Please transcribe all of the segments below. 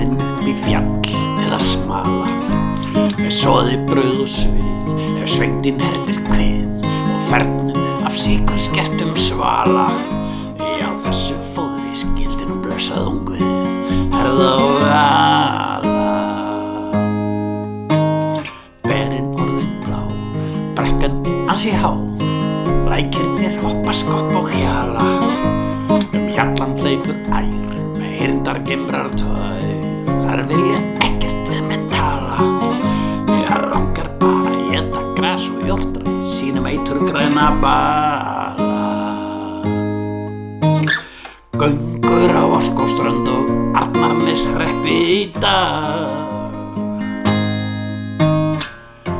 Farin upp í fjall til að smala, með soði, brauð og svið, ef svengdin herðir kvið og fernum af sykurskertum svala. Já, þessu fóðri skildi nú blessað ungvið herða og vala. Berin orðin blá, brekkan ansi há, lækirnir hoppa, skoppa og hjala. Hjallan hleypur ær með hirndargimrar tvæ, þær vilja ekkert við mig tala. Mér langar bara að éta gras og jórtri sínum eiturgræna bala. Göngur á Árskógsströnd og Arnarneshreppi í dag.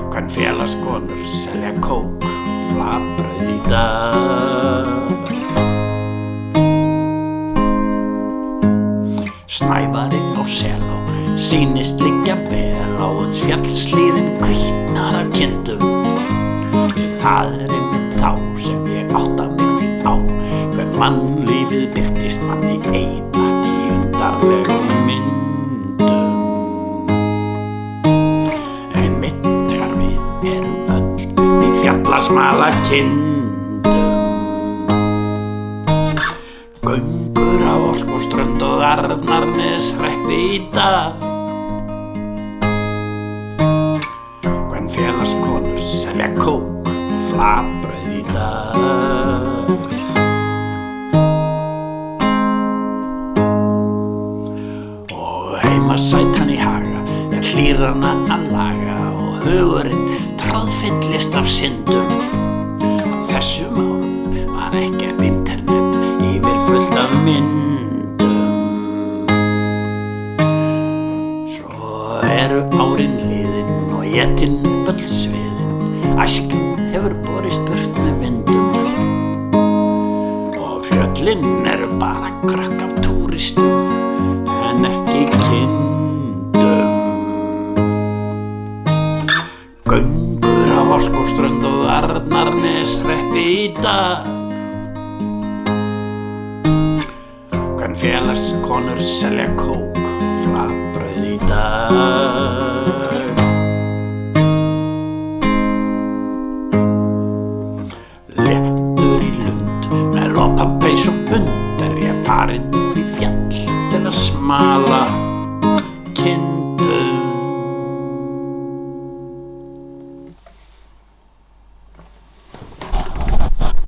Kvenfélagskonur selja kók og flatbrauð í dag. Snævari á Selá sýnist liggja vel á uns fjallshlíðin hvítnar af kindum. Það einmitt þá sem ég átta mig því á hver mannlífið birtist manni einatt í undarlegum myndum. Einmitt þegar við erum öll í fjallasmala kindum. Göngur á Árskógsströnd og Arnarneshreppi í dag. Kvenfélagskonur selja kók og flatbrauð í dag. Og heima sætan í haga er hlýrana að laga og hugurinn tróðfyllist af syndum. Á þessum árum var ekkert internet yfir fullt af myndum. Svo eru árin liðin og étin öll sviðin, æskan hefur borist burt með vindum. Og fjöllin eru bara krökk af túristum en ekki kindum. Göngur á Árskógsströnd og Arnarneshreppi í dag. Kvenfélagskonur selja kók og flatbrauð í dag. Léttur í lund með lopapeys og hund er ég farin upp í fjall til að smala kindum.